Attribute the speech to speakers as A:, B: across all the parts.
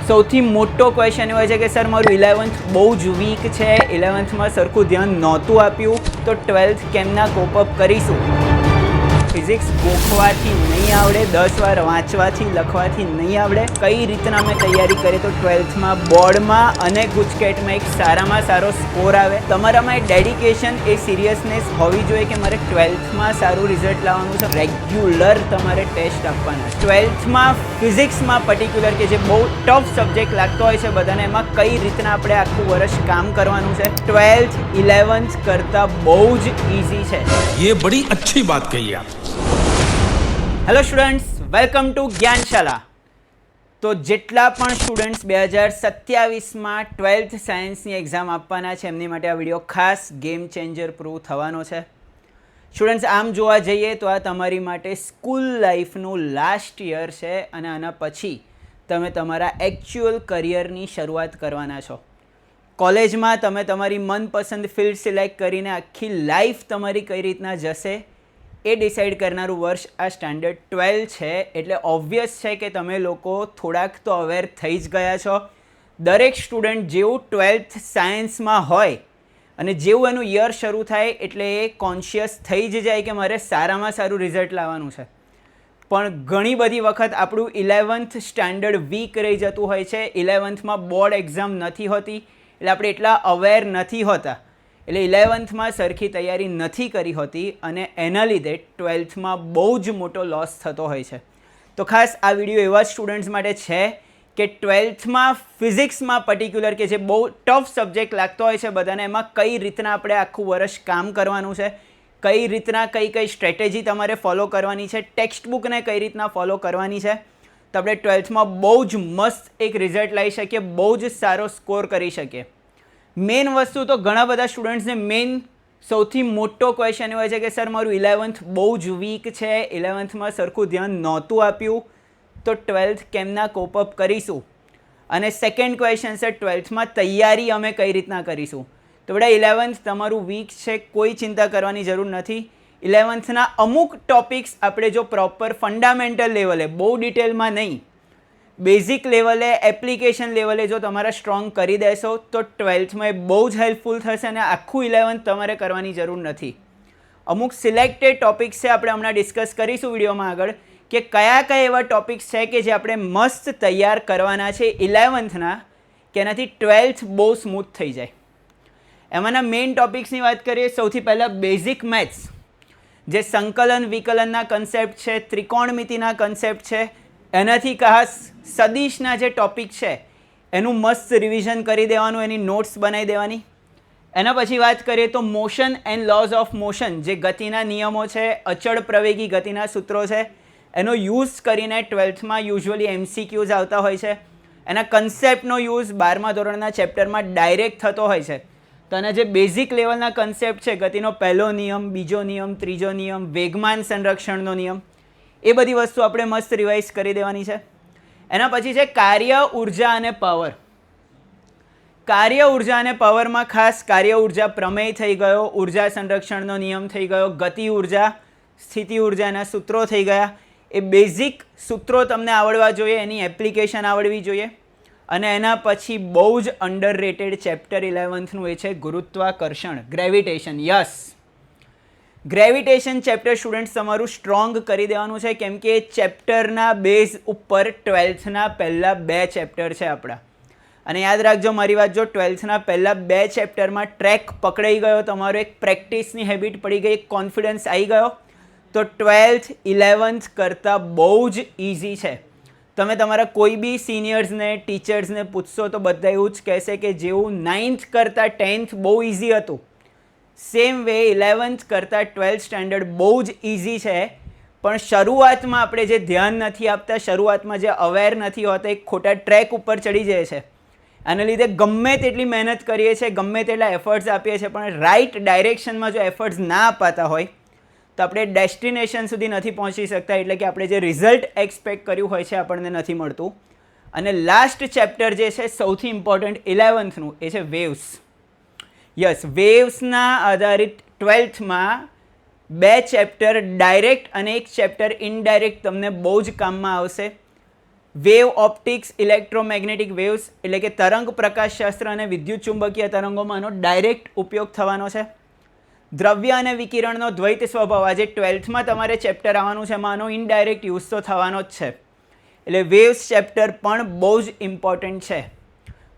A: સૌથી મોટો ક્વેશ્ચન એવો છે કે સર મારું 11th બહુ જ વીક છે, 11thમાં સરખું ધ્યાન નહોતું આપ્યું, તો 12th કેમના કોપઅપ કરીશું? ફિઝિક્સ ગોખવાથી નહીં આવડે, 10 વાર વાંચવાથી લખવાથી નહીં આવડે, કઈ રીતના અમે તૈયારી કરીએ તો 12thમાં બોર્ડમાં અને ગુજકેટમાં એક સારામાં સારો સ્કોર આવે? તમારામાં એ ડેડિકેશન, એ સિરિયસનેસ હોવી જોઈએ કે મારે 12thમાં સારું રિઝલ્ટ લાવવાનું છે. રેગ્યુલર તમારે ટેસ્ટ આપવાના છે. 12thમાં ફિઝિક્સમાં પર્ટિક્યુલર કે જે બહુ ટફ સબ્જેક્ટ લાગતો હોય છે બધાને, એમાં કઈ રીતના આપણે આખું વર્ષ કામ કરવાનું છે. 12th 11th કરતાં બહુ જ ઇઝી છે.
B: ये बड़ी अच्छी बात कही आप.
A: Hello students, welcome to Gyanshala. તો જેટલા પણ સ્ટુડન્ટ્સ 2027માં 12th સાયન્સની એક્ઝામ આપવાના છે એમની માટે આ વિડીયો ખાસ ગેમ ચેન્જર પ્રૂવ થવાનો છે. સ્ટુડન્ટ્સ, આમ જોવા જઈએ તો આ તમારી માટે સ્કૂલ લાઈફનું લાસ્ટ યર છે અને આના પછી તમે તમારા એકચ્યુઅલ કરિયરની શરૂઆત કરવાના છો. કોલેજમાં તમે તમારી મનપસંદ ફિલ્ડ સિલેક્ટ કરીને આખી લાઈફ તમારી કઈ રીતના જશે એ ડિસાઇડ કરનારું વર્ષ આ સ્ટાન્ડર્ડ 12 છે. એટલે ઓબ્વિયસ છે કે તમે લોકો થોડાક તો અવેર થઈ જ ગયા છો. દરેક સ્ટુડન્ટ જેવું 12th સાયન્સમાં હોય અને જેવું એનું યર શરૂ થાય એટલે એ કોન્શિયસ થઈ જ જાય કે મારે સારામાં સારું રિઝલ્ટ લાવવાનું છે. પણ ઘણી બધી વખત આપણું 11th સ્ટાન્ડર્ડ વીક રહી જતું હોય છે. 11thમાં બોર્ડ એક્ઝામ નથી હોતી એટલે આપણે એટલા અવેર નથી હોતા, એટલે 11thમાં સરખી તૈયારી નથી કરી હોતી અને એના લીધે 12thમાં બહુ જ મોટો લોસ થતો હોય છે. તો ખાસ આ વિડીયો એવા સ્ટુડન્ટ્સ માટે છે કે 12thમાં ફિઝિક્સમાં પર્ટિક્યુલર કે જે બહુ ટફ સબ્જેક્ટ લાગતો હોય છે બધાને, એમાં કઈ રીતના આપણે આખું વર્ષ કામ કરવાનું છે, કઈ રીતના કઈ સ્ટ્રેટેજી તમારે ફોલો કરવાની છે, ટેક્સ્ટ બુકને કઈ રીતના ફોલો કરવાની છે, તો આપણે 12thમાં બહુ જ મસ્ત એક રિઝલ્ટ લાવી શકીએ, બહુ જ સારો સ્કોર કરી શકીએ. મેઇન વસ્તુ તો ઘણા બધા સ્ટુડન્ટ્સને મેઇન સૌથી મોટો ક્વેશ્ચન એવો છે કે સર મારું 11th બહુ જ વીક છે, 11thમાં સરખું ધ્યાન નહોતું આપ્યું, તો 12th કેમના કોપઅપ કરીશું? અને સેકન્ડ ક્વેશ્ચન છે 12thમાં તૈયારી અમે કઈ રીતના કરીશું? તો બેટા 11th તમારું વીક છે, કોઈ ચિંતા કરવાની જરૂર નથી. 11thના અમુક ટોપિક્સ આપણે જો પ્રોપર ફંડામેન્ટલ લેવલે, બહુ ડિટેલમાં નહીં, બેઝિક લેવલે, એપ્લિકેશન લેવલે જો તમારા સ્ટ્રોંગ કરી દેશો તો 12thમાં એ બહુ જ હેલ્પફુલ થશે અને આખું 11th તમારે કરવાની જરૂર નથી. અમુક સિલેક્ટેડ ટોપિક્સ છે, આપણે હમણાં ડિસ્કસ કરીશું વિડીયોમાં આગળ કે કયા એવા ટોપિક્સ છે કે જે આપણે મસ્ત તૈયાર કરવાના છે 11thના, કે એનાથી 12th બહુ સ્મૂથ થઈ જાય. એમાંના મેઇન ટોપિક્સની વાત કરીએ, સૌથી પહેલાં બેઝિક મેથ્સ, જે સંકલન વિકલનના કન્સેપ્ટ છે, ત્રિકોણમિતિના કન્સેપ્ટ છે, એનાથી ખાસ સદીશના જે ટોપિક છે એનું મસ્ત રિવિઝન કરી દેવાનું, એની નોટ્સ બનાવી દેવાની. એના પછી વાત કરીએ તો motion and lose of motion, જે ગતિના નિયમો છે, અચળ પ્રવેગી ગતિના સૂત્રો છે, એનો યુઝ કરીને 12thમાં યુઝ્યુઅલી MCQs આવતા હોય છે. એના કન્સેપ્ટનો યુઝ 12મા ધોરણના ચેપ્ટરમાં ડાયરેક્ટ થતો હોય છે. તો એના જે બેઝિક લેવલના કન્સેપ્ટ છે, ગતિનો પહેલો નિયમ, બીજો નિયમ, ત્રીજો નિયમ, વેગમાન સંરક્ષણનો નિયમ, એ બધી વસ્તુ આપણે મસ્ત રિવાઇઝ કરી દેવાની છે. એના પછી છે કાર્ય, ઉર્જા અને પાવર. કાર્ય, ઉર્જા અને પાવરમાં ખાસ કાર્ય ઉર્જા પ્રમેય થઈ ગયો, ઉર્જા સંરક્ષણનો નિયમ થઈ ગયો, ગતિ ઉર્જા, સ્થિતિ ઉર્જાના સૂત્રો થઈ ગયા. એ બેઝિક સૂત્રો તમને આવડવા જોઈએ, એની એપ્લિકેશન આવડવી જોઈએ. અને એના પછી બહુ જ અંડરરેટેડ ચેપ્ટર 11thનું એ છે ગુરુત્વાકર્ષણ, gravitation. Yes, gravitation chapter students તમારું સ્ટ્રોંગ કરી દેવાનું છે, કેમ કે એ ચેપ્ટરના બેઝ ઉપર 12thના પહેલાં 2 ચેપ્ટર છે આપણા. અને યાદ રાખજો મારી વાત, જો 12thના પહેલાં 2 ચેપ્ટરમાં ટ્રેક પકડાઈ ગયો, તમારો એક પ્રેક્ટિસની હેબિટ પડી ગઈ, કોન્ફિડન્સ આવી ગયો, તો 12th 11th કરતાં બહુ જ ઇઝી છે. તમે તમારા કોઈ બી સિનિયર્સને, ટીચર્સને પૂછશો તો બધા એવું જ કહેશે કે જેવું 9th કરતાં 10th બહુ ઇઝી હતું, સેમ વે 11th કરતાં 12th સ્ટાન્ડર્ડ બહુ જ ઇઝી છે. પણ શરૂઆતમાં આપણે જે ધ્યાન નથી આપતા, શરૂઆતમાં જે અવેર નથી હોતા, એક ખોટા ટ્રેક ઉપર ચડી જાય છે. આના લીધે ગમે તેટલી મહેનત કરીએ છીએ, ગમે તેટલા એફર્ટ્સ આપીએ છીએ, પણ રાઇટ ડાયરેક્શનમાં જો એફર્ટ્સ ના અપાતા હોય તો આપણે ડેસ્ટિનેશન સુધી નથી પહોંચી શકતા, એટલે કે આપણે જે રિઝલ્ટ એક્સપેક્ટ કર્યું હોય છે આપણને નથી મળતું. અને લાસ્ટ ચેપ્ટર જે છે સૌથી ઇમ્પોર્ટન્ટ 11thનું, એ છે વેવ્સ. યસ, વેવ્સના આધારિત 12thમાં 2 ચેપ્ટર ડાયરેક્ટ અને 1 ચેપ્ટર ઇનડાયરેક્ટ તમને બહુ જ કામમાં આવશે. વેવ ઓપ્ટિક્સ, ઇલેક્ટ્રોમેગ્નેટિક વેવ્સ એટલે કે તરંગ પ્રકાશશાસ્ત્ર અને વિદ્યુત ચુંબકીય તરંગોમાં આનો ડાયરેક્ટ ઉપયોગ થવાનો છે. દ્રવ્ય અને વિકિરણનો દ્વૈત સ્વભાવ, આજે 12થમાં તમારે ચેપ્ટર આવવાનું છે, એમાં આનો ઇનડાયરેક્ટ યુઝ તો થવાનો જ છે. એટલે વેવ્સ ચેપ્ટર પણ બહુ જ ઇમ્પોર્ટન્ટ છે.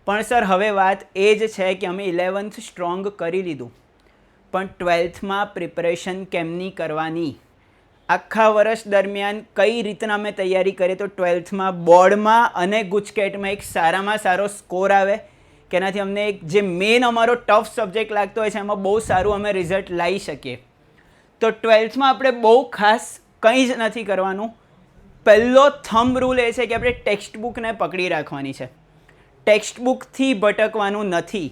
A: પણ સર હવે વાત એ જ છે કે અમે 11th સ્ટ્રોંગ કરી લીધું, પણ 12થમાં પ્રિપરેશન કેમની કરવાની? આખા વર્ષ દરમિયાન કઈ રીતના અમે તૈયારી કરીએ તો 12થમાં બોર્ડમાં અને ગુજકેટમાં એક સારામાં સારો સ્કોર આવે, કે એનાથી અમને એક જે મેઇન અમારો ટફ સબ્જેક્ટ લાગતો હોય છે એમાં બહુ સારું અમે રિઝલ્ટ લાવી શકીએ. તો 12થમાં આપણે બહુ ખાસ કંઈ જ નથી કરવાનું. પહેલો થંબ રૂલ એ છે કે આપણે ટેક્સ્ટ બુકને પકડી રાખવાની છે, ટેક્સ્ટ બુકથી ભટકવાનું નથી.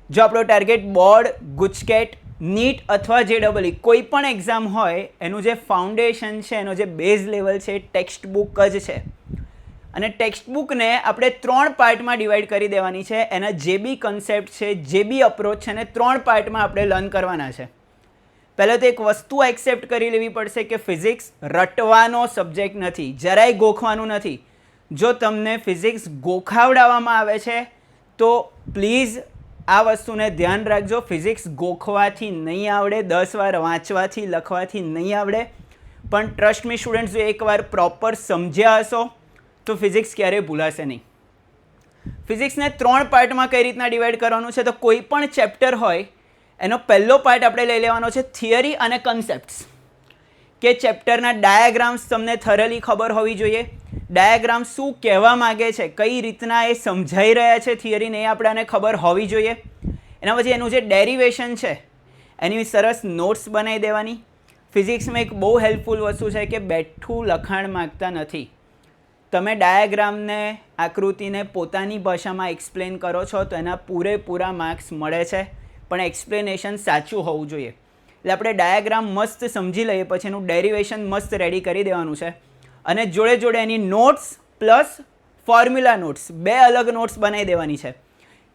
A: જો આપણો ટાર્ગેટ બોર્ડ, ગુજકેટ, નીટ અથવા JEE કોઈ પણ એક્ઝામ હોય, એનું જે ફાઉન્ડેશન છે, એનો જે બેઝ લેવલ છે એ ટેક્સ્ટ બુક જ છે. અને ટેક્સ્ટ બુકને આપણે 3 પાર્ટમાં ડિવાઈડ કરી દેવાની છે. એના જે બી કન્સેપ્ટ છે, જે બી અપ્રોચ છે, એને 3 પાર્ટમાં આપણે લર્ન કરવાના છે. પહેલાં તો એક વસ્તુ એક્સેપ્ટ કરી લેવી પડશે કે ફિઝિક્સ રટવાનો સબ્જેક્ટ નથી, જરાય ગોખવાનું નથી. જો તમને ફિઝિક્સ ગોખાવડાવવામાં આવે છે તો પ્લીઝ આ વસ્તુને ધ્યાન રાખજો. ફિઝિક્સ ગોખવાથી નહીં આવડે, 10 વાર વાંચવાથી લખવાથી નહીં આવડે, પણ ટ્રસ્ટ મી સ્ટુડન્ટ્સ, જો એકવાર પ્રોપર સમજ્યા હશો તો ફિઝિક્સ ક્યારેય ભૂલાશે નહીં. ફિઝિક્સને 3 પાર્ટમાં કઈ રીતના ડિવાઈડ કરવાનું છે, તો કોઈ પણ ચેપ્ટર હોય એનો પહેલો પાર્ટ આપણે લઈ લેવાનો છે થિયરી અને કન્સેપ્ટ્સ, કે ચેપ્ટરના ડાયાગ્રામ્સ તમને થરલી ખબર હોવી જોઈએ. ડાયાગ્રામ શું કહેવા માગે છે, કઈ રીતના એ સમજાઈ રહ્યા છે થિયરીને, એ આપણને ખબર હોવી જોઈએ. એના પછી એનું જે ડેરિવેશન છે એની સરસ નોટ્સ બનાવી દેવાની. ફિઝિક્સમાં એક બહુ હેલ્પફુલ વસ્તુ છે કે બેઠું લખાણ માગતા નથી. તમે ડાયાગ્રામને, આકૃતિને પોતાની ભાષામાં એક્સપ્લેન કરો છો તો એના પૂરેપૂરા માર્ક્સ મળે છે, પણ એક્સપ્લેનેશન સાચું હોવું જોઈએ. એટલે આપણે ડાયાગ્રામ મસ્ત સમજી લઈએ, પછી એનું ડેરિવેશન મસ્ત રેડી કરી દેવાનું છે. અને જોડે જોડે એની નોટ્સ પ્લસ ફોર્મ્યુલા નોટ્સ, 2 અલગ નોટ્સ બનાવી દેવાની છે.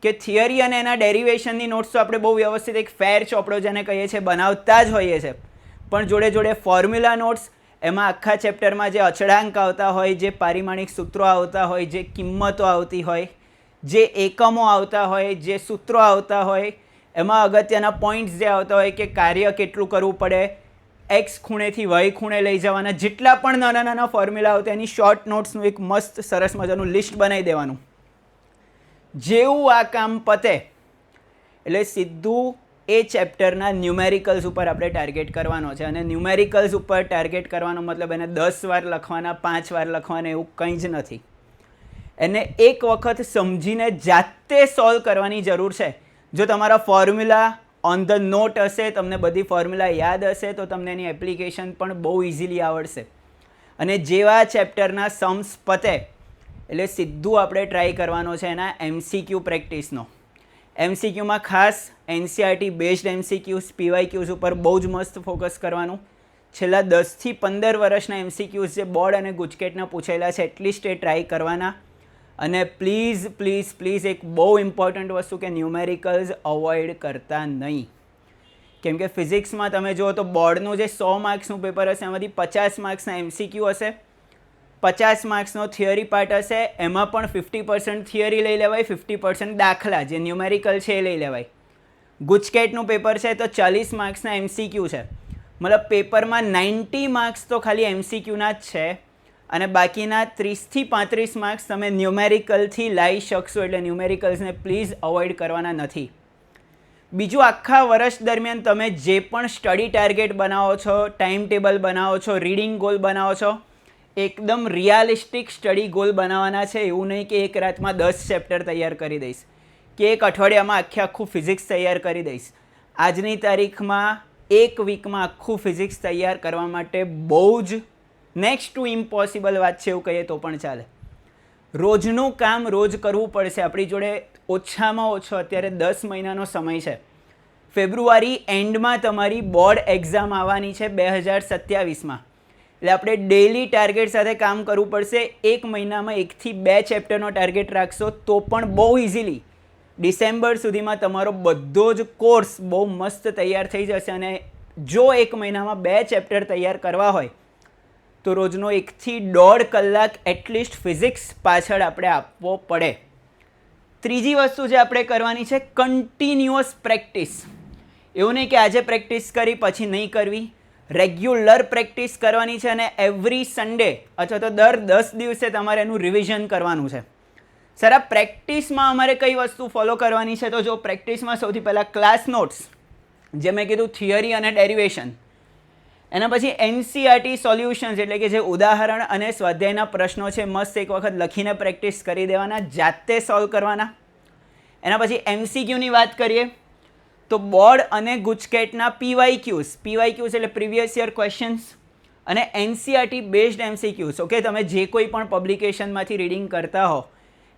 A: કે થિયરી અને એના ડેરિવેશનની નોટ્સ તો આપણે બહુ વ્યવસ્થિત એક ફેર ચોપડો જેને કહીએ છીએ બનાવતા જ હોઈએ છીએ, પણ જોડે જોડે ફોર્મ્યુલા નોટ્સ, એમાં આખા ચેપ્ટરમાં જે અચળાંક આવતા હોય, જે પારિમાણિક સૂત્રો આવતા હોય, જે કિંમતો આવતી હોય, જે એકમો આવતા હોય, જે સૂત્રો આવતા હોય, એમાં અગત્યના પોઈન્ટ્સ જે આવતા હોય કે કાર્ય કેટલું કરવું પડે, એક્સ ખૂણેથી વાય ખૂણે લઈ જવાના, જેટલા પણ નાના નાના ફોર્મ્યુલા આવતા એની શોર્ટ નોટ્સનું એક મસ્ત સરસ મજાનું લિસ્ટ બનાવી દેવાનું. જેવું આ કામ પતે એટલે સીધું એ ચેપ્ટરના ન્યુમેરિકલ્સ ઉપર આપણે ટાર્ગેટ કરવાનો છે. અને ન્યુમેરિકલ્સ ઉપર ટાર્ગેટ કરવાનો મતલબ એને 10 વાર લખવાના, 5 વાર લખવાના એવું કંઈ જ નથી. એને એક વખત સમજીને જાતે સોલ્વ કરવાની જરૂર છે. જો તમારા ફોર્મ્યુલા ઓન ધ નોટ હશે, તમને બધી ફોર્મ્યુલા યાદ હશે, તો તમને એની એપ્લિકેશન પણ બહુ ઇઝીલી આવડશે. અને જેવા ચેપ્ટરના સમ્સ પતે એટલે સીધું આપણે ટ્રાય કરવાનો છે એના MCQ પ્રેક્ટિસનો. MCQમાં ખાસ NCERT બેઝડ MCQs, PYQs ઉપર બહુ જ મસ્ત ફોકસ કરવાનું. છેલ્લા 10થી 15 વર્ષના MCQs જે બોર્ડ અને ગુજકેટના પૂછેલા છે એટલીસ્ટ એ ટ્રાય કરવાના. અને પ્લીઝ પ્લીઝ પ્લીઝ એક બહુ ઇમ્પોર્ટન્ટ વસ્તુ કે ન્યુમેરિકલ્સ અવોઇડ કરતા નહીં. કેમ કે ફિઝિક્સમાં તમે જુઓ તો બોર્ડનું જે 100 માર્ક્સનું પેપર હશે એમાંથી 50 માર્ક્સના MCQ હશે, 50 માર્ક્સનો થિયરી પાર્ટ હશે, એમાં પણ 50% થિયરી લઈ લેવાય, 50% દાખલા જે ન્યુમેરિકલ છે એ લઈ લેવાય. ગુજકેટનું પેપર છે તો 40 માર્ક્સના MCQ છે, મતલબ પેપરમાં 90 માર્ક્સ તો ખાલી MCQના જ છે, અને બાકીના 30થી 35 માર્ક્સ તમે ન્યુમેરિકલથી લાવી શકશો. એટલે ન્યુમેરિકલ્સને પ્લીઝ અવોઇડ કરવાના નથી. બીજું, આખા વર્ષ દરમિયાન તમે જે પણ સ્ટડી ટાર્ગેટ બનાવો છો, ટાઈમ ટેબલ બનાવો છો, રીડિંગ ગોલ બનાવો છો, એકદમ રિયાલિસ્ટિક સ્ટડી ગોલ બનાવવાના છે. એવું નહીં કે એક રાતમાં 10 ચેપ્ટર તૈયાર કરી દઈશ, કે એક અઠવાડિયામાં આખું ફિઝિક્સ તૈયાર કરી દઈશ. આજની તારીખમાં એક વીકમાં આખું ફિઝિક્સ તૈયાર કરવા માટે બહુ જ નેક્સ્ટ ટુ ઇમ્પોસિબલ વાત છે એવું કહીએ તો પણ ચાલે. રોજનું કામ રોજ કરવું પડશે. આપણી જોડે ઓછામાં ઓછો અત્યારે 10 મહિનાનો સમય છે. ફેબ્રુઆરી એન્ડમાં તમારી બોર્ડ એક્ઝામ આવવાની છે 2027માં. એટલે આપણે ડેઇલી ટાર્ગેટ સાથે કામ કરવું પડશે. એક મહિનામાં 1 થી 2 ચેપ્ટરનો ટાર્ગેટ રાખશો તો પણ બહુ ઇઝીલી ડિસેમ્બર સુધીમાં તમારો બધો જ કોર્સ બહુ મસ્ત તૈયાર થઈ જશે. અને જો એક મહિનામાં 2 ચેપ્ટર તૈયાર કરવા હોય તો રોજનો 1 થી 1.5 કલાક એટલીસ્ટ ફિઝિક્સ પાછળ આપણે આપવો પડે. ત્રીજી વસ્તુ જે આપણે કરવાની છે કન્ટિન્યુઅસ પ્રેક્ટિસ. એવું નહીં કે આજે પ્રેક્ટિસ કરી પછી નહીં કરવી, રેગ્યુલર પ્રેક્ટિસ કરવાની છે અને એવરી સન્ડે અથવા તો દર 10 દિવસે તમારે એનું રિવિઝન કરવાનું છે. સર આ પ્રેક્ટિસમાં અમારે કઈ વસ્તુ ફોલો કરવાની છે? તો જો પ્રેક્ટિસમાં સૌથી પહેલાં ક્લાસ નોટ્સ, જે મેં કીધું થિયરી અને ડેરિવેશન, એના પછી NCERT સોલ્યુશન્સ એટલે કે જે ઉદાહરણ અને સ્વાધ્યાયના પ્રશ્નો છે મસ્ત એક વખત લખીને પ્રેક્ટિસ કરી દેવાના, જાતે સોલ્વ કરવાના. એના પછી MCQની વાત કરીએ તો બોર્ડ અને ગુજકેટના PYQs એટલે પ્રીવિયસ યર ક્વેશ્ચન્સ અને NCERT બેઝડ MCQs. ઓકે, તમે જે કોઈ પણ પબ્લિકેશનમાંથી રીડિંગ કરતા હો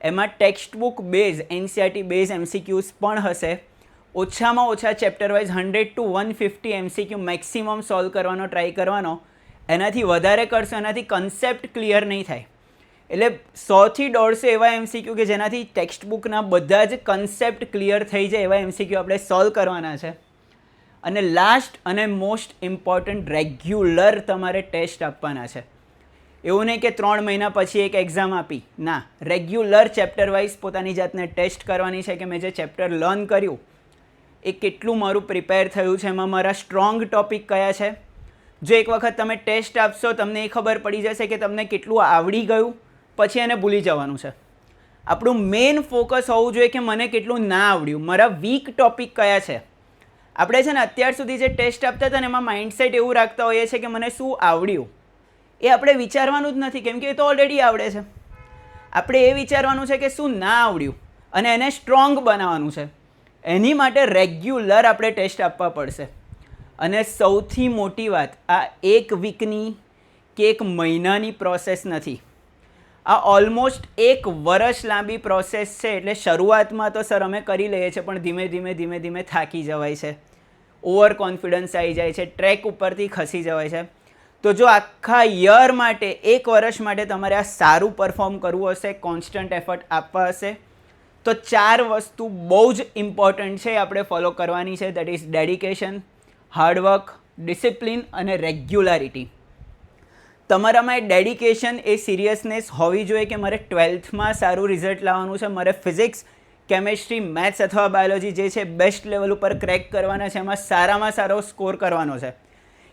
A: એમાં text book base NCERT base MCQs પણ હશે. ઓછામાં ઓછા chapter wise 100 to 150 MCQ maximum solve કરવાનો ટ્રાય કરવાનો. એનાથી વધારે કરશો એનાથી કન્સેપ્ટ ક્લિયર નહીં થાય. એટલે 100 થી 150 એવા MCQ કે જેનાથી ટેક્સ્ટ બુકના બધા જ કન્સેપ્ટ ક્લિયર થઈ જાય એવા MCQ આપણે સોલ્વ કરવાના છે. અને લાસ્ટ અને મોસ્ટ ઇમ્પોર્ટન્ટ, રેગ્યુલર તમારે ટેસ્ટ આપવાના છે. એવું નહીં કે 3 મહિના પછી એક એક્ઝામ આપી, ના, રેગ્યુલર ચેપ્ટર વાઇઝ પોતાની જાતને ટેસ્ટ કરવાની છે કે મેં જે ચેપ્ટર લર્ન કર્યું એ કેટલું મારું પ્રિપેર થયું છે, એમાં મારા સ્ટ્રોંગ ટોપિક કયા છે. જો એક વખત તમે ટેસ્ટ આપશો તમને એ ખબર પડી જશે કે તમને કેટલું આવડી ગયું, પછી એને ભૂલી જવાનું છે. આપણું મેઇન ફોકસ હોવું જોઈએ કે મને કેટલું ના આવડ્યું, મારા વીક ટોપિક કયા છે. આપણે છે ને અત્યાર સુધી જે ટેસ્ટ આપતા હતા ને એમાં માઇન્ડસેટ એવું રાખતા હોઈએ છીએ કે મને શું આવડ્યું, એ આપણે વિચારવાનું જ નથી, કેમ કે એ તો ઓલરેડી આવડે છે. આપણે એ વિચારવાનું છે કે શું ના આવડ્યું અને એને સ્ટ્રોંગ બનાવવાનું છે. એની માટે રેગ્યુલર આપણે ટેસ્ટ આપવા પડશે. અને સૌથી મોટી વાત, આ 1 વીકની કે 1 મહિનાની પ્રોસેસ નથી, આ ઓલમોસ્ટ 1 વર્ષ લાંબી પ્રોસેસ છે. એટલે શરૂઆતમાં તો સર અમે કરી લઈએ છીએ પણ ધીમે ધીમે થાકી જવાય છે, ઓવર કોન્ફિડન્સ આવી જાય છે, ટ્રેક ઉપરથી ખસી જવાય છે. તો જો આખા યર માટે 1 વર્ષ માટે તમારે આ સારું પરફોર્મ કરવું હશે, કોન્સ્ટન્ટ એફર્ટ આપવા હશે, તો 4 વસ્તુ બહુ જ ઇમ્પોર્ટન્ટ છે આપણે ફોલો કરવાની છે. That is dedication, hard work, discipline અને રેગ્યુલારિટી. તમારામાં એ ડેડિકેશન, એ સિરિયસનેસ હોવી જોઈએ કે મારે 12થમાં સારું રિઝલ્ટ લાવવાનું છે, મારે ફિઝિક્સ, કેમેસ્ટ્રી, મેથ્સ અથવા બાયોલોજી જે છે બેસ્ટ લેવલ ઉપર ક્રેક કરવાના છે, એમાં સારામાં સારો સ્કોર કરવાનો છે.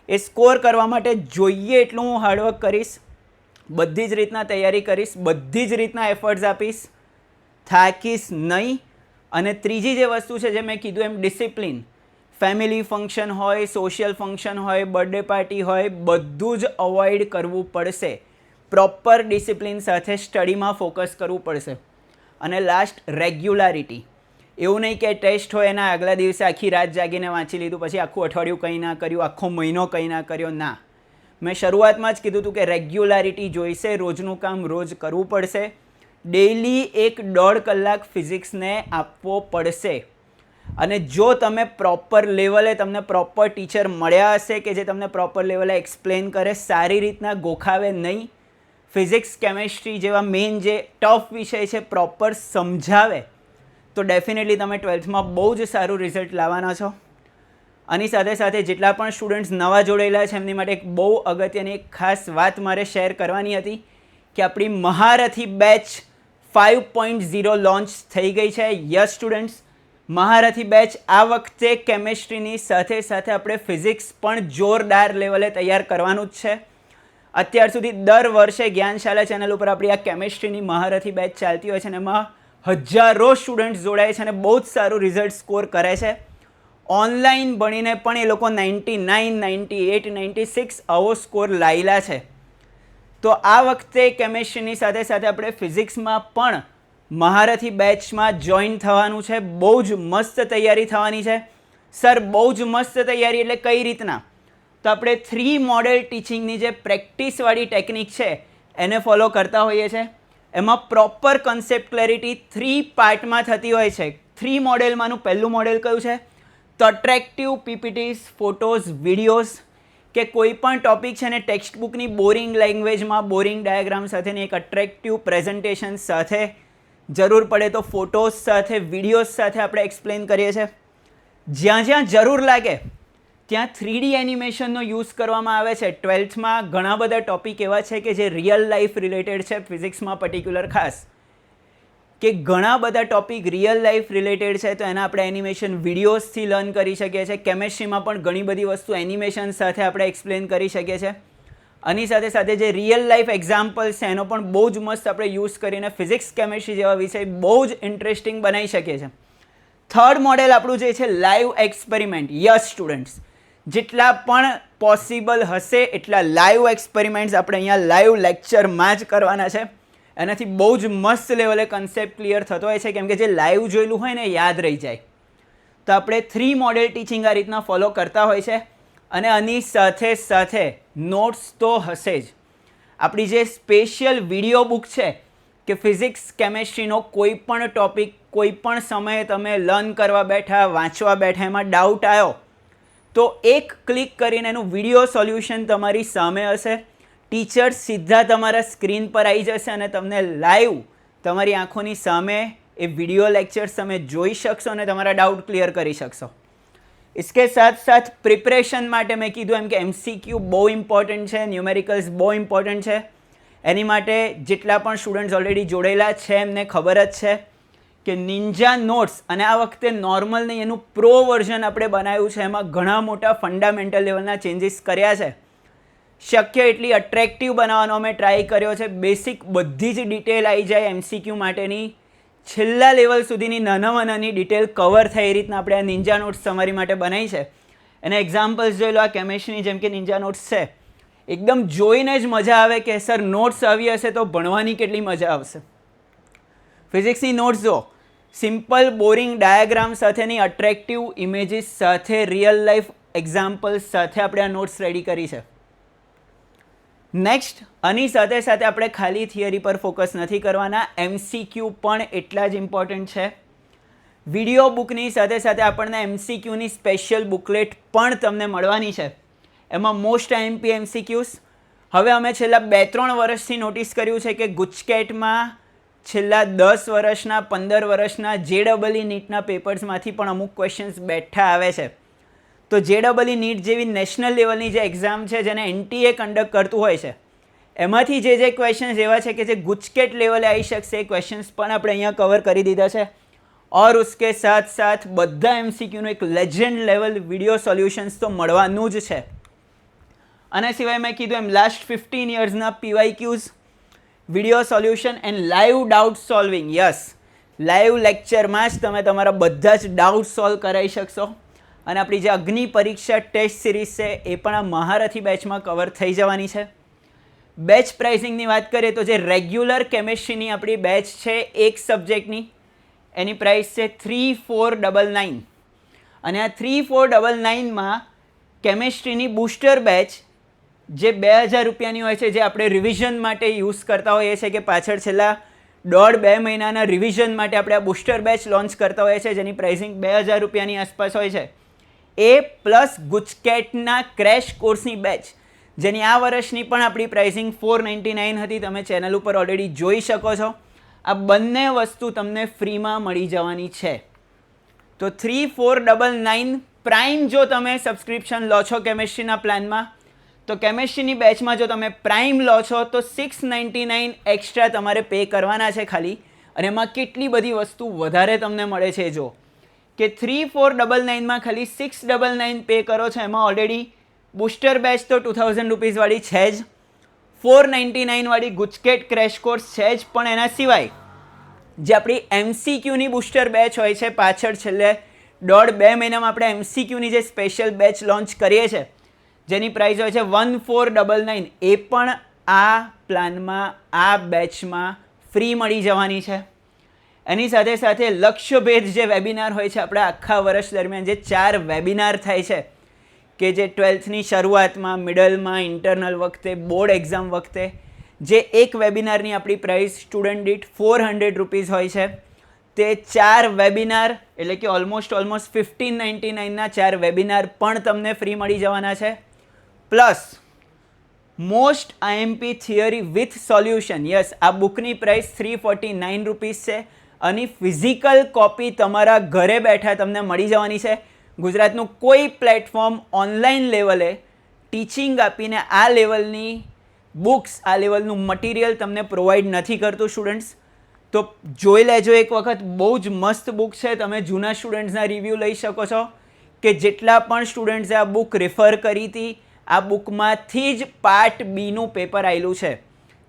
A: એ સ્કોર કરવા માટે જોઈએ એટલું હું હાર્ડવર્ક કરીશ, બધી જ રીતના તૈયારી કરીશ, બધી જ રીતના એફર્ટ્સ આપીશ, થાકીશ નહીં. અને ત્રીજી જે વસ્તુ છે જે મેં કીધું એમ ડિસિપ્લિન, ફેમિલી ફંક્શન હોય, સોશિયલ ફંક્શન હોય, બર્થડે પાર્ટી હોય, બધું જ અવોઇડ કરવું પડશે. પ્રોપર ડિસિપ્લિન સાથે સ્ટડીમાં ફોકસ કરવું પડશે. અને લાસ્ટ, રેગ્યુલારિટી. એવું નહીં કે ટેસ્ટ હોય એના આગલા દિવસે આખી રાત જાગીને વાંચી લીધું, પછી આખું અઠવાડિયું કંઈ ના કર્યું, આખો મહિનો કંઈ ના કર્યો. ના, મેં શરૂઆતમાં જ કીધું હતું કે રેગ્યુલારિટી જોઈશે, રોજનું કામ રોજ કરવું પડશે, ડેઇલી 1-1.5 કલાક ફિઝિક્સને આપવો પડશે. અને જો તમે પ્રોપર લેવલે, તમને પ્રોપર ટીચર મળ્યા હશે કે જે તમને પ્રોપર લેવલે એક્સપ્લેન કરે, સારી રીતના ગોખાવે નહીં, ફિઝિક્સ, કેમેસ્ટ્રી જેવા મેઇન જે ટફ વિષય છે પ્રોપર સમજાવે, તો ડેફિનેટલી તમે 12થમાં બહુ જ સારું રિઝલ્ટ લાવવાના છો. આની સાથે સાથે જેટલા પણ સ્ટુડન્ટ્સ નવા જોડાયેલા છે એમની માટે એક બહુ અગત્યની એક ખાસ વાત મારે શેર કરવાની હતી કે આપણી મહારથી બેચ 5.0 લોન્ચ થઈ ગઈ છે. યસ સ્ટુડન્ટ્સ, મહારથી બેચ આ વખતે કેમેસ્ટ્રીની સાથે સાથે આપણે ફિઝિક્સ પણ જોરદાર લેવલે તૈયાર કરવાનું જ છે. અત્યાર સુધી દર વર્ષે જ્ઞાનશાલા ચેનલ ઉપર આપણી આ કેમેસ્ટ્રીની મહારથી બેચ ચાલતી હોય છે અને એમાં હજારો સ્ટુડન્ટ્સ જોડાય છે અને બહુ જ સારું રિઝલ્ટ સ્કોર કરે છે. ઓનલાઈન ભણીને પણ એ લોકો 99, 98, 96 આવો સ્કોર લાયેલા છે. તો આ વખતે કેમેસ્ટ્રીની સાથે સાથે આપણે ફિઝિક્સમાં પણ મહારથી બેચમાં જોઈન થવાનું છે. બહુ જ મસ્ત તૈયારી થવાની છે. સર બહુ જ મસ્ત તૈયારી એટલે કઈ રીતના? તો આપણે 3 મોડેલ ટીચિંગની જે પ્રેક્ટિસવાળી ટેકનિક છે એને ફોલો કરતા હોઈએ છીએ. એમાં પ્રોપર કન્સેપ્ટ ક્લેરિટી 3 પાર્ટમાં થતી હોય છે. 3 મોડેલમાંનું પહેલું મોડેલ કયું છે? તો અટ્રેક્ટિવ પીપીટીઝ, ફોટોઝ, વિડીયોઝ, કે કોઈ પણ ટોપિક છે ને ટેક્સ્ટ બુકની બોરિંગ લેંગ્વેજમાં, બોરિંગ ડાયાગ્રામ સાથેની એક અટ્રેક્ટિવ પ્રેઝન્ટેશન સાથે, જરૂર પડે તો ફોટોઝ સાથે, વિડીયોઝ સાથે આપણે એક્સપ્લેન કરીએ છીએ. જ્યાં જ્યાં જરૂર લાગે ત્યાં 3D એનિમેશનનો યુઝ કરવામાં આવે છે. 12થમાં ઘણા બધા ટોપિક એવા છે કે જે રિયલ લાઈફ રિલેટેડ છે, ફિઝિક્સમાં પર્ટિક્યુલર ખાસ કે ઘણા બધા ટોપિક રિયલ લાઈફ રિલેટેડ છે, તો એના આપણે એનિમેશન વિડીયોઝથી લર્ન કરી શકીએ છીએ. કેમેસ્ટ્રીમાં પણ ઘણી બધી વસ્તુ એનિમેશન સાથે આપણે એક્સપ્લેન કરી શકીએ છીએ. આની સાથે સાથે જે રિયલ લાઈફ એક્ઝામ્પલ્સ છે એનો પણ બહુ જ મસ્ત આપણે યુઝ કરીને ફિઝિક્સ કેમેસ્ટ્રી જેવા વિષય બહુ જ ઇન્ટરેસ્ટિંગ બનાવી શકીએ છીએ. થર્ડ મોડેલ આપણું જે છે લાઈવ એક્સપેરિમેન્ટ. યસ સ્ટુડન્ટ્સ, જેટલા પણ પોસિબલ હશે એટલા લાઈવ એક્સપેરિમેન્ટ્સ આપણે અહીંયા લાઈવ લેક્ચરમાં જ કરવાના છે. એનાથી બહુ જ મસ્ત લેવલે કન્સેપ્ટ ક્લિયર થતો હોય છે, કેમ કે જે લાઈવ જોયેલું હોય ને યાદ રહી જાય. તો આપણે 3 મોડેલ ટીચિંગ આ રીતના ફોલો કરતા હોય છે. અને આની સાથે સાથે નોટ્સ તો હશે જ. આપણી જે સ્પેશિયલ વિડીયો બુક છે કે ફિઝિક્સ કેમેસ્ટ્રીનો કોઈ પણ ટોપિક કોઈ પણ સમયે તમે લર્ન કરવા બેઠા, વાંચવા બેઠા, એમાં ડાઉટ આવ્યો તો એક ક્લિક કરીને એનું વિડીયો સોલ્યુશન તમારી સામે હશે. ટીચર સીધા તમારા સ્ક્રીન પર આવી જશે અને તમને લાઈવ તમારી આંખોની સામે એ વિડીયો લેક્ચર્સ તમે જોઈ શકશો અને તમારા ડાઉટ ક્લિયર કરી શકશો. इसके साथ साथ પ્રિપરેશન માટે મેં કીધું એમ કે MCQ બહુ ઇમ્પોર્ટન્ટ છે, ન્યુમેરિકલ્સ બહુ ઇમ્પોર્ટન્ટ છે. એની માટે જેટલા પણ સ્ટુડન્ટ્સ ઓલરેડી જોડેલા છે એમને ખબર જ છે કે નિન્જા નોટ્સ, અને આ વખતે નોર્મલ નહીં એનું પ્રો વર્ઝન આપણે બનાવ્યું છે. એમાં ઘણા મોટા ફંડામેન્ટલ લેવલના ચેન્જીસ કર્યા છે. શક્ય એટલી અટ્રેક્ટિવ બનાવવાનો અમે ટ્રાય કર્યો છે. બેસિક બધી જ ડિટેલ આવી જાય MCQ માટેની, છેલ્લા લેવલ સુધીની નાનામાં નાની ડિટેલ કવર થાય એ રીતના આપણે આ નિન્જા નોટ્સ તમારી માટે બનાવી છે. એના એક્ઝામ્પલ્સ જોઈ લો. આ કેમેસ્ટ્રીની જેમ કે નિન્જા નોટ્સ છે, એકદમ જોઈને જ મજા આવે કે સર નોટ્સ આવી હશે તો ભણવાની કેટલી મજા આવશે. ફિઝિક્સની નોટ્સ જો સિમ્પલ બોરિંગ ડાયાગ્રામ સાથેની અટ્રેક્ટિવ ઇમેજીસ સાથે રિયલ લાઈફ એક્ઝામ્પલ્સ સાથે આપણે આ નોટ્સ રેડી કરી છે. નેક્સ્ટ, આની સાથે સાથે આપણે ખાલી થિયરી પર ફોકસ નથી કરવાના, MCQ પણ એટલા જ ઇમ્પોર્ટન્ટ છે. વિડીયો બુકની સાથે સાથે આપણને MCQની સ્પેશિયલ બુકલેટ પણ તમને મળવાની છે. એમાં મોસ્ટ IMP MCQs. હવે અમે છેલ્લા 2-3 વર્ષથી નોટિસ કર્યું છે કે ગુજકેટમાં છેલ્લા 10 વર્ષના 15 વર્ષના JEE નીટના પેપર્સમાંથી પણ અમુક ક્વેશ્ચન્સ બેઠા આવે છે. તો JEE નીટ જેવી નેશનલ લેવલની જે એક્ઝામ છે જેને NTA કન્ડક્ટ કરતું હોય છે, એમાંથી જે ક્વેશ્ચન્સ એવા છે કે જે ગુજકેટ લેવલે આવી શકશે એ ક્વેશ્ચન્સ પણ આપણે અહીંયા કવર કરી દીધા છે. ઓર ઉસકે સાથ સાથ બધા MCQનું એક લેજેન્ડ લેવલ વિડીયો સોલ્યુશન્સ તો મળવાનું જ છે. આના સિવાય મેં કીધું એમ લાસ્ટ 15 યર્સના PYQs, video solution and live doubt solving. Yes, live લેક્ચરમાં જ તમે તમારા બધા જ ડાઉટ સોલ્વ કરાવી શકશો. અને આપણી જે અગ્નિ પરીક્ષા ટેસ્ટ સિરીઝ છે એ પણ આ મહારથી બેચમાં કવર થઈ જવાની છે. બેચ પ્રાઇસિંગની વાત કરીએ તો જે રેગ્યુલર કેમેસ્ટ્રીની આપણી બેચ છે એક સબ્જેક્ટની, એની પ્રાઇસ છે 3499. અને આ 3499માં કેમેસ્ટ્રીની બુસ્ટર બેચ જે 2000 રૂપિયાની હોય છે, જે આપણે રિવિઝન માટે યુઝ કરતા હોઈએ છીએ કે પાછળ છેલ્લા 1.5-2 મહિનાના રિવિઝન માટે આપણે આ બુસ્ટર બેચ લોન્ચ કરતા હોઈએ છીએ, જેની પ્રાઇસિંગ 2000 રૂપિયાની આસપાસ હોય છે. એ પ્લસ ગુજકેટના ક્રેશ કોર્સની બેચ, જેની આ વર્ષની પણ આપણી પ્રાઇસિંગ 499 હતી, તમે ચેનલ ઉપર ઓલરેડી જોઈ શકો છો. આ બંને વસ્તુ તમને ફ્રીમાં મળી જવાની છે. તો 3499 પ્રાઇમ જો તમે સબસ્ક્રિપ્શન લો છો કેમેસ્ટ્રીના પ્લાનમાં, તો કેમેસ્ટ્રીની બેચમાં જો તમે પ્રાઇમ લો છો તો 699 એક્સ્ટ્રા તમારે પે કરવાના છે ખાલી. અને એમાં કેટલી બધી વસ્તુ વધારે તમને મળે છે જો કે 3499માં ખાલી 699 પે કરો છો, એમાં ઓલરેડી બુસ્ટર બેચ તો 2000 રૂપીસવાળી છે જ, 499 વાળી ગુજકેટ ક્રેશ કોર્સ છે જ, પણ એના સિવાય જે આપણી MCQની બુસ્ટર બેચ હોય છે, પાછળ છેલ્લે 1.5-2 મહિનામાં આપણે MCQની જે સ્પેશિયલ બેચ લોન્ચ કરીએ છીએ જેની પ્રાઇસ હોય છે 1499, એ પણ આ પ્લાનમાં આ બેચમાં ફ્રી મળી જવાની છે. એની સાથે સાથે લક્ષ્યભેદ જે વેબિનાર હોય છે આપણા આખા વર્ષ દરમિયાન, જે 4 વેબિનાર થાય છે કે જે 12થની શરૂઆતમાં, મિડલમાં, ઇન્ટરનલ વખતે, બોર્ડ એક્ઝામ વખતે, જે એક વેબિનારની આપણી પ્રાઇસ સ્ટુડન્ટ દીઠ 400 રૂપીસ હોય છે, તે 4 વેબિનાર એટલે કે ઓલમોસ્ટ 1599ના 4 વેબિનાર પણ તમને ફ્રી મળી જવાના છે. Plus most IMP theory with solution. Yes, આ બુકની પ્રાઇસ 349 રૂપીસ છે અને ફિઝિકલ કોપી તમારા ઘરે બેઠા તમને મળી જવાની છે. ગુજરાતનું કોઈ પ્લેટફોર્મ ઓનલાઈન લેવલે ટીચિંગ આપીને આ લેવલની બુક્સ, આ લેવલનું મટીરિયલ તમને પ્રોવાઈડ નથી કરતું સ્ટુડન્ટ્સ. તો જોઈ લેજો એક વખત, બહુ જ મસ્ત બુક છે. તમે જૂના સ્ટુડન્ટ્સના રિવ્યૂ લઈ શકો છો કે જેટલા પણ સ્ટુડન્ટ્સે આ બુક રેફર કરી હતી, આ બુકમાંથી જ પાર્ટ બીનું પેપર આવેલું છે.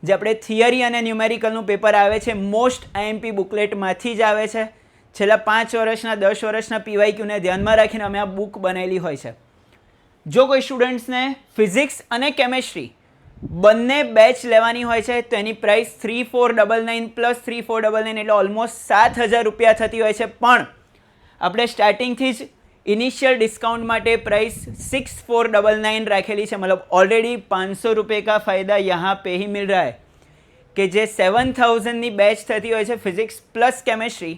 A: જે આપણે થિયરી અને ન્યુમેરિકલનું પેપર આવે છે, મોસ્ટ આઈએમપી બુકલેટમાંથી જ આવે છે. છેલ્લા 5 વર્ષના 10 વર્ષના પીવાયક્યુને ધ્યાનમાં રાખીને અમે આ બુક બનાવેલી હોય છે. જો કોઈ સ્ટુડન્ટ્સને ફિઝિક્સ અને કેમેસ્ટ્રી બંને બેચ લેવાની હોય છે તો એની પ્રાઇસ 3499 પ્લસ 3499 એટલે ઓલમોસ્ટ 7000 રૂપિયા થતી હોય છે. પણ આપણે સ્ટાર્ટિંગથી જ ઇનિશિયલ ડિસ્કાઉન્ટ માટે પ્રાઇસ 6499 રાખેલી છે. મતલબ ઓલરેડી 500 रुपये का फ़ायदा यहाँ पे ही मिल रहा है કે જે 7000ની બેચ થતી હોય છે ફિઝિક્સ પ્લસ કેમેસ્ટ્રી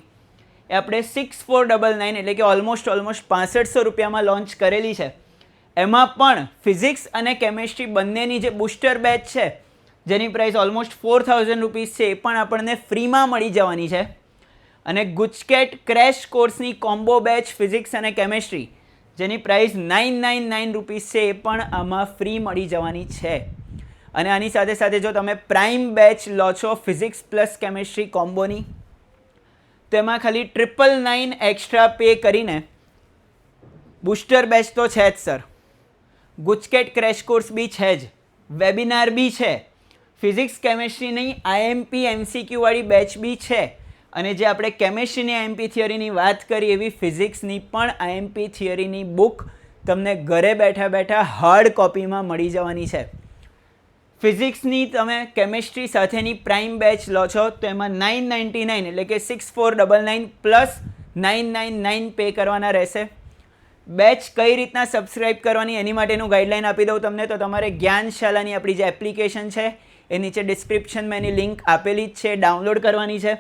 A: એ આપણે 6499 એટલે કે ઓલમોસ્ટ 6500 રૂપિયામાં લોન્ચ કરેલી છે. એમાં પણ ફિઝિક્સ અને કેમેસ્ટ્રી બંનેની જે બુસ્ટર બેચ છે જેની પ્રાઇસ ઓલમોસ્ટ 4000 રૂપીસ છે એ પણ આપણને ફ્રીમાં મળી જવાની છે. અને ગુજકેટ ક્રેશ કોર્સની કોમ્બો બેચ ફિઝિક્સ અને કેમેસ્ટ્રી જેની પ્રાઇસ 999 રૂપીસ છે એ પણ આમાં ફ્રી મળી જવાની છે. અને આની સાથે સાથે જો તમે પ્રાઇમ બેચ લો છો ફિઝિક્સ પ્લસ કેમેસ્ટ્રી કોમ્બોની તો એમાં ખાલી 999 એક્સ્ટ્રા પે કરીને બુસ્ટર બેચ તો છે જ સર, ગુજકેટ ક્રેશ કોર્સ બી છે જ, વેબિનાર બી છે, ફિઝિક્સ કેમેસ્ટ્રીની આઈએમપી એમસીક્યુવાળી બેચ બી છે. અને જે આપણે કેમેસ્ટ્રીની આઈએમપી થિયરીની વાત કરી એવી ફિઝિક્સની પણ આઈએમપી થિયરીની બુક તમને ઘરે બેઠા બેઠા હાર્ડ કોપીમાં મળી જવાની છે. ફિઝિક્સની તમે કેમેસ્ટ્રી સાથેની પ્રાઇમ બેચ લો છો તો એમાં 999 એટલે કે 6499 પ્લસ 999 પે કરવાના રહેશે. બેચ કઈ રીતના સબસ્ક્રાઇબ કરવાની એની માટેનું ગાઈડલાઇન આપી દઉં તમને. તો તમારે જ્ઞાનશાલાની આપણી જે એપ્લિકેશન છે એ નીચે ડિસ્ક્રિપ્શનમાં એની લિંક આપેલી જ છે, ડાઉનલોડ કરવાની છે.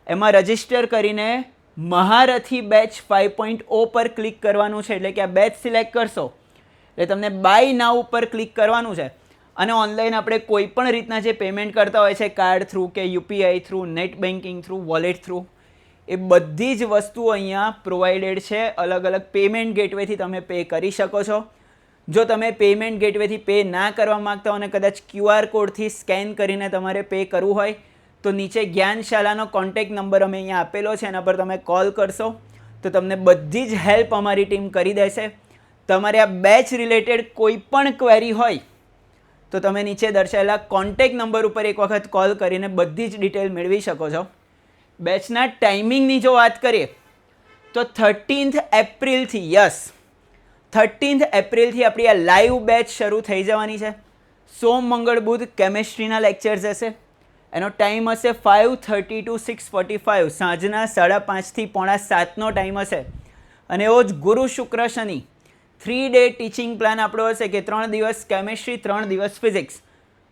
A: એમાં રજિસ્ટર કરીને મહારથી બેચ 5.0 પર ક્લિક કરવાનું છે. એટલે કે આ બેચ સિલેક્ટ કરશો એટલે તમને બાય નાઉ ઉપર ક્લિક કરવાનું છે. અને ઓનલાઈન આપણે કોઈ પણ રીતના જે પેમેન્ટ કરતા હોય છે કાર્ડ થ્રુ કે UPI through, net banking through, wallet through, એ બધી જ વસ્તુઓ અહીંયા પ્રોવાઇડેડ છે. અલગ અલગ પેમેન્ટ ગેટવેથી તમે પે કરી શકો છો. જો તમે પેમેન્ટ ગેટવેથી પે ના કરવા માગતા હો અને કદાચ QR કોડથી સ્કેન કરીને તમારે પે કરવું હોય તો નીચે જ્ઞાનશાલાનો કોન્ટેક્ટ નંબર અમે અહીંયા આપેલો છે, એના પર તમે કોલ કરશો તો તમને બધી જ હેલ્પ અમારી ટીમ કરી દેશે. તમારે આ બેચ રિલેટેડ કોઈ પણ ક્વેરી હોય તો તમે નીચે દર્શાવેલા કોન્ટેક્ટ નંબર ઉપર એક વખત કોલ કરીને બધી જ ડિટેલ મેળવી શકો છો. બેચના ટાઈમિંગની જો વાત કરીએ તો 13th એપ્રિલથી 13th એપ્રિલથી આપણી આ લાઈવ બેચ શરૂ થઈ જવાની છે. સોમ મંગળ બુધ કેમેસ્ટ્રીના લેક્ચર્સ હશે. એનો ટાઈમ હશે 5:30 to 6:45, સાંજના 5:30થી 6:45નો ટાઈમ હશે. અને એવો જ ગુરુ શુક્ર શનિ 3 ડે ટીચિંગ પ્લાન આપણો હશે કે 3 દિવસ કેમેસ્ટ્રી 3 દિવસ ફિઝિક્સ.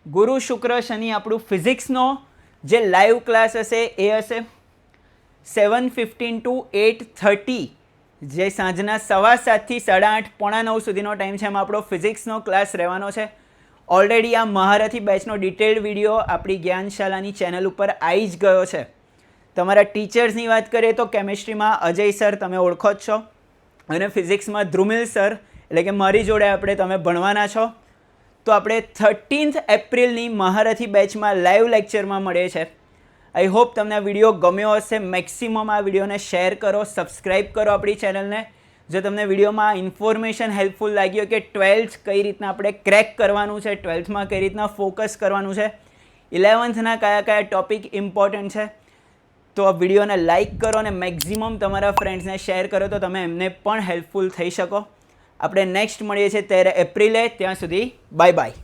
A: ગુરુ શુક્ર શનિ આપણું ફિઝિક્સનો જે લાઈવ ક્લાસ હશે એ હશે 7:15 to 8:30, જે સાંજના 7:15થી 8:30, 8:45 સુધીનો ટાઈમ છે. એમાં આપણો ફિઝિક્સનો ક્લાસ રહેવાનો છે. ઓલરેડી આ મહારથી બેચનો ડિટેલ્ડ વિડીયો આપણી જ્ઞાનશાલાની ચેનલ ઉપર આવી જ ગયો છે. તમારા ટીચર્સની વાત કરીએ તો કેમેસ્ટ્રીમાં અજય સર તમે ઓળખો જ છો, અને ફિઝિક્સમાં ધ્રુમિલ સર એટલે કે મારી જોડે તમે ભણવાના છો. તો આપણે 13th એપ્રિલની મહારથી બેચમાં લાઈવ લેક્ચરમાં મળીએ છીએ. આઈ હોપ તમને આ વિડીયો ગમ્યો હશે. મેક્સિમમ આ વિડીયોને શેર કરો, સબસ્ક્રાઈબ કરો આપણી ચેનલને. જો તમને વિડીયોમાં ઇન્ફોર્મેશન હેલ્પફુલ લાગ્યો કે 12th કઈ રીતના આપણે ક્રેક કરવાનું છે, 12thમાં કઈ રીતના ફોકસ કરવાનું છે, 11thના કયા કયા ટોપિક ઇમ્પોર્ટન્ટ છે, તો આ વિડીયોને લાઇક કરો અને મેક્સિમમ તમારા ફ્રેન્ડ્સને શેર કરો તો તમે એમને પણ હેલ્પફુલ થઈ શકો. આપણે નેક્સ્ટ મળીએ છીએ 13 એપ્રિલે. ત્યાં સુધી બાય બાય.